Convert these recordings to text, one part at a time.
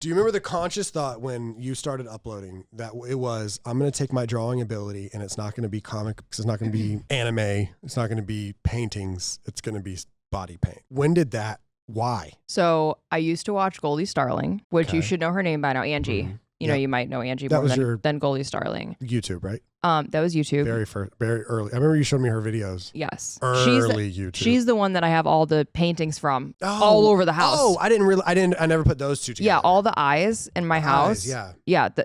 Do you remember the conscious thought when you started uploading that it was, I'm going to take my drawing ability and it's not going to be comic, it's not going to be anime, it's not going to be paintings, it's going to be body paint. When did that, why? So I used to watch Goldie Starling, which Okay. you should know her name by now, Angie. Mm-hmm. You know, you might know Angie That more was your- than Goldie Starling. YouTube, right? That was YouTube. Very early. I remember you showed me her videos. Yes. Early YouTube. She's the one that I have all the paintings from all over the house. Oh, I never put those two together. Yeah, all the eyes in my house. yeah. Yeah. They're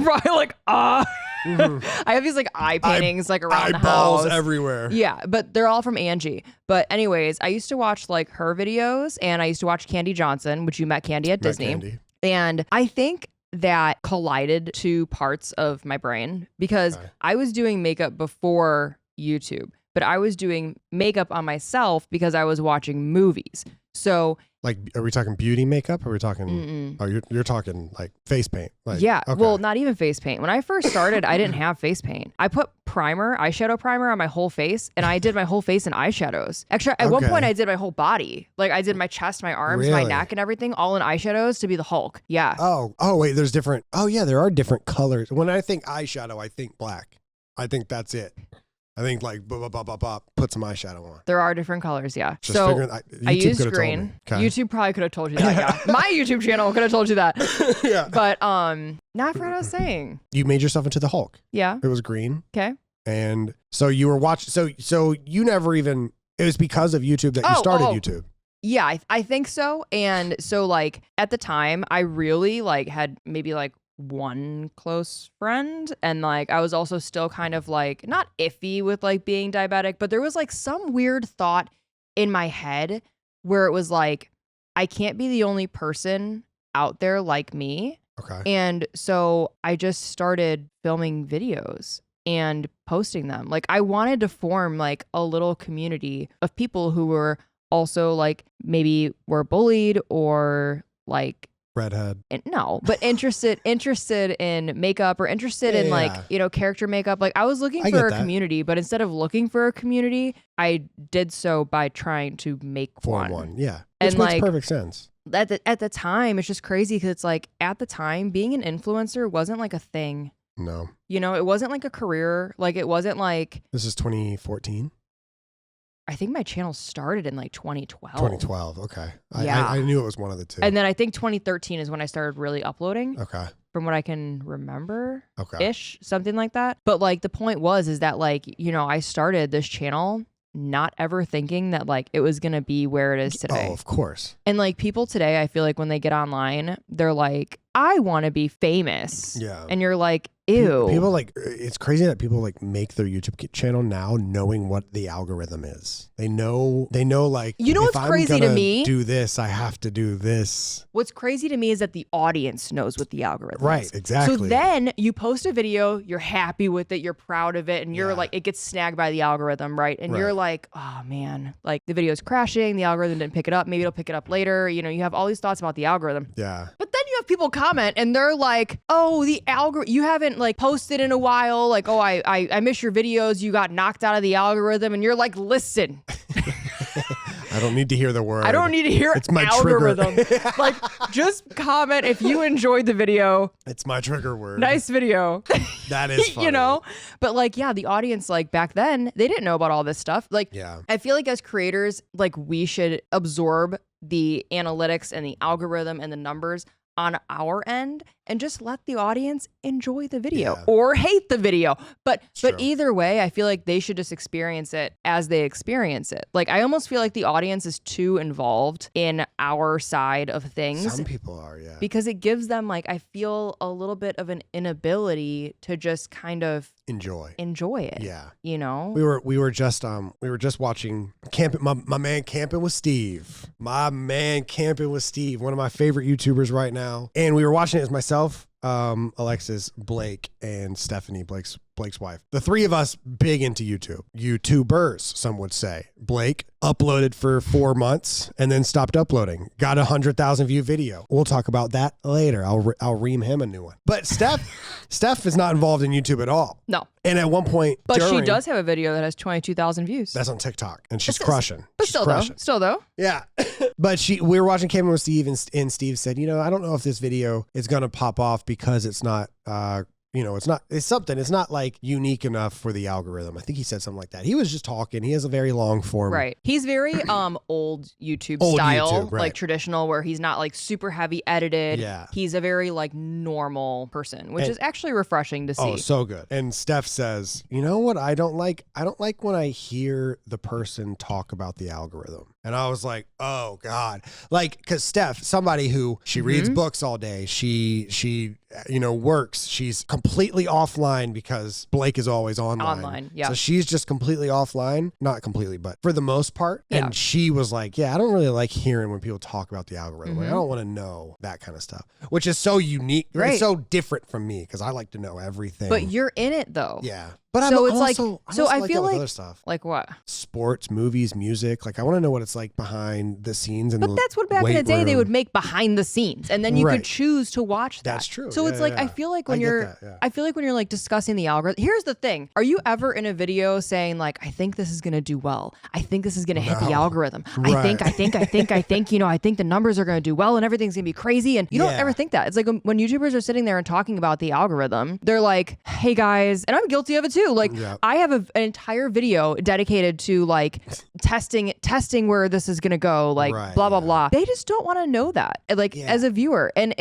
probably like, Mhm. I have these like eye paintings like around the Eyeballs house. everywhere. Yeah, but they're all from Angie. But anyways, I used to watch like her videos and I used to watch Candy Johnson, which you met Candy at Disney. Candy. And I think that collided two parts of my brain because Okay. I was doing makeup before YouTube, but I was doing makeup on myself because I was watching movies. So Like, are we talking beauty makeup? Or are we talking? mm-mm. Oh, you're talking like face paint. Like, Yeah, okay. well, not even face paint. When I first started, I didn't have face paint. I put eyeshadow primer on my whole face, and I did my whole face in eyeshadows. Actually, at one Okay. point, I did my whole body. Like, I did my chest, my arms, my Really? neck, and everything, all in eyeshadows to be the Hulk. Yeah. Oh, wait, there's different. Oh, yeah, there are different colors. When I think eyeshadow, I think black. I think that's it. I think like, put some eyeshadow on. There are different colors, yeah. Just So figuring, I YouTube used could've told green. me. Okay. YouTube probably could have told you that, yeah. My YouTube channel could have told you that. Yeah. But not for what I was saying. You made yourself into the Hulk. Yeah. It was green. Okay. And so you were watching. So you never even. It was because of YouTube that you started YouTube. Yeah, I think so. And so like at the time, I really like had maybe like one close friend, and like I was also still kind of like not iffy with like being diabetic, but there was like some weird thought in my head where it was like I can't be the only person out there like me. Okay. And so I just started filming videos and posting them. Like I wanted to form like a little community of people who were also like maybe were bullied or like Redhead. no, but interested in makeup or interested in like, Yeah. you know, character makeup. Like I was looking I for get a that. community, but instead of looking for a community, I did so by trying to make Form one. Yeah. Which And, makes like, perfect sense. At the time, it's just crazy because it's like at the time being an influencer wasn't like a thing. No. You know, it wasn't like a career. Like it wasn't like This is 2014. I think my channel started in like 2012. 2012. Okay. Yeah. I knew it was one of the two. And then I think 2013 is when I started really uploading Okay. from what I can remember Okay. ish, something like that. But like the point is that like, you know, I started this channel not ever thinking that like it was going to be where it is today. Oh, of course. And like people today, I feel like when they get online, they're like, I want to be famous. Yeah. And you're like, ew. People like, it's crazy that people like make their YouTube channel now knowing what the algorithm is. They know like, You know if what's I'm crazy to gonna me? do this, I have to do this. What's crazy to me is that the audience knows what the algorithm Right. is. Exactly. So then you post a video, you're happy with it, you're proud of it, and you're Yeah. like, it gets snagged by the algorithm, right? And you're Right. like, oh man, like the video's crashing, the algorithm didn't pick it up, maybe it'll pick it up later. You know, you have all these thoughts about the algorithm. Yeah. But then you have people comment and they're like, oh, the algorithm, you haven't like posted in a while. Like, oh, I miss your videos. You got knocked out of the algorithm. And you're like, listen, I don't need to hear the word. I don't need to hear It's my algorithm. trigger. Like, just comment if you enjoyed the video. It's my trigger word. Nice video. That is funny. You know? But like, yeah, the audience, like back then, they didn't know about all this stuff. Like, Yeah. I feel like as creators, like we should absorb the analytics and the algorithm and the numbers on our end and just let the audience enjoy the video Yeah. or hate the video. But True. either way, I feel like they should just experience it as they experience it. Like I almost feel like the audience is too involved in our side of things. Some people are, yeah. Because it gives them like I feel a little bit of an inability to just kind of Enjoy. enjoy it. Yeah. You know? We were just watching camping my man Camping with Steve. My man Camping with Steve, one of my favorite YouTubers right now. And we were watching it as myself, Alexis, Blake, and Stephanie, Blake's Blake's wife. The three of us big into YouTube. YouTubers, some would say. Blake uploaded for 4 months and then stopped uploading. Got 100,000 view video. We'll talk about that later. I'll ream him a new one. But Steph is not involved in YouTube at all. No. And at one point, But she does have a video that has 22,000 views. That's on TikTok, and she's crushing. But She's still crushing. though. Yeah. But we were watching Cameron with Steve, and Steve said, I don't know if this video is going to pop off because it's not, it's not like unique enough for the algorithm. I think he said something like that. He was just talking. He has a very long form. Right. He's very old YouTube Old style, YouTube, right. like traditional, where he's not like super heavy edited. Yeah. He's a very like normal person, which is actually refreshing to see. Oh, so good. And Steph says, you know what I don't like? I don't like when I hear the person talk about the algorithm. And I was like, oh God. Like, because Steph, somebody who she reads books all day, she works. She's completely offline because Blake is always online. Yeah. So she's just completely offline. Not completely, but for the most part. Yeah. And she was like, yeah, I don't really like hearing when people talk about the algorithm. Like, I don't want to know that kind of stuff, which is so unique. Right. It's so different from me because I like to know everything. But you're in it though. Yeah. But So I'm it's like- also, so I like feel that with like- other stuff. Like what? Sports, movies, music. Like I want to know what it's like behind the scenes. And But that's what back in the weight day they room. would make behind the scenes, and then you Right. could choose to watch that. That's true. So it's Yeah, like yeah. I feel like I when get you're, that, yeah. I feel like when you're like discussing the algorithm. Here's the thing: are you ever in a video saying like, I think this is gonna do well. I think this is gonna hit the No. algorithm. Right. I think. I think the numbers are gonna do well, and everything's gonna be crazy. And you don't Yeah. ever think that. It's like when YouTubers are sitting there and talking about the algorithm, they're like, hey guys, and I'm guilty of it too. Like Yeah. I have an entire video dedicated to like testing where this is gonna go, like Right, blah blah yeah. blah. They just don't want to know that, like Yeah. as a viewer. And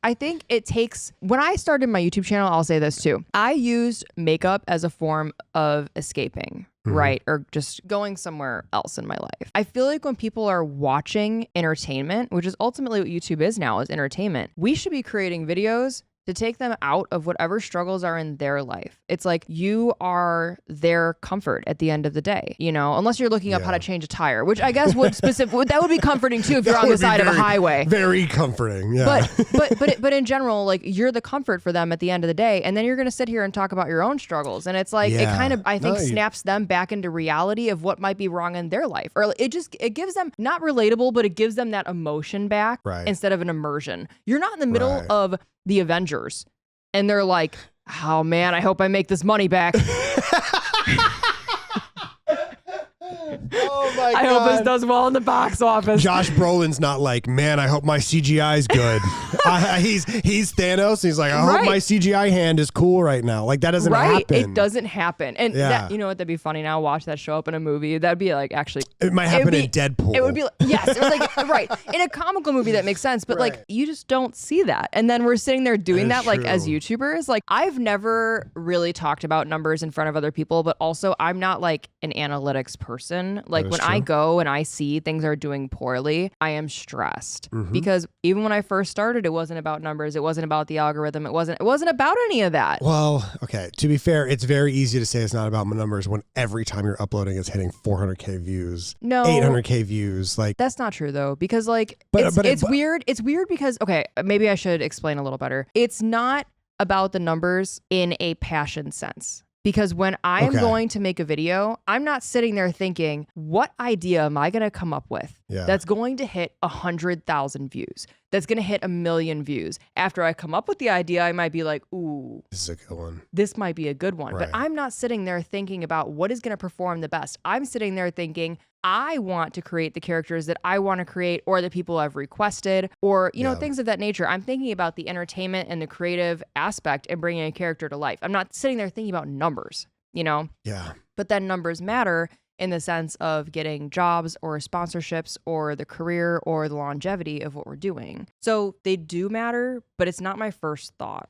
I think it takes. When I started my YouTube channel, I'll say this too. I used makeup as a form of escaping. Right. Or just going somewhere else in my life. I feel like when people are watching entertainment, which is ultimately what YouTube is now, is entertainment, we should be creating videos to take them out of whatever struggles are in their life. It's like you are their comfort at the end of the day, unless you're looking up how to change a tire, which I guess that would be comforting too if you're on the side of a highway. Very comforting. Yeah. But in general, like you're the comfort for them at the end of the day, and then you're going to sit here and talk about your own struggles, and it's like it Yeah. kind of I think No, snaps them back into reality of what might be wrong in their life, or it gives them not relatable, but it gives them that emotion back Right. instead of an immersion. You're not in the middle Right. of the Avengers, and they're like, oh man, I hope I make this money back. Oh my I hope this does well in the box office. Josh Brolin's not like, man, I hope my CGI is good. He's Thanos. And he's like, I hope Right. my CGI hand is cool right now. Like that doesn't Right? happen. It doesn't happen. And Yeah. that, you know what, that'd be funny now, watch that show up in a movie. That'd be like actually It might happen in Deadpool. It would be like, yes, it was like right. In a comical movie that makes sense, but like Right. you just don't see that. And then we're sitting there doing That that is like as true. YouTubers. Like I've never really talked about numbers in front of other people, but also I'm not like an analytics person. Like is when I true. go and I see things are doing poorly, I am stressed Mm-hmm. because even when I first started, it wasn't about numbers. It wasn't about the algorithm. It wasn't about any of that. Well, okay. To be fair, it's very easy to say it's not about numbers when every time you're uploading it's hitting 400K views, No. 800K views. Like, That's not true though, because like But- it's, but- it's but- weird. It's weird because okay, maybe I should explain a little better. It's not about the numbers in a passion sense. Because when I am Okay. going to make a video, I'm not sitting there thinking, what idea am I going to come up with Yeah. that's going to hit 100,000 views? That's going to hit 1 million views. After I come up with the idea, I might be like, ooh, this is a good one. this might be a good one. But Right. I'm not sitting there thinking about what is going to perform the best. I'm sitting there thinking, I want to create the characters that I want to create or that people have requested or, Yeah. things of that nature. I'm thinking about the entertainment and the creative aspect and bringing a character to life. I'm not sitting there thinking about numbers, Yeah. but then numbers matter in the sense of getting jobs or sponsorships or the career or the longevity of what we're doing. So they do matter, but it's not my first thought.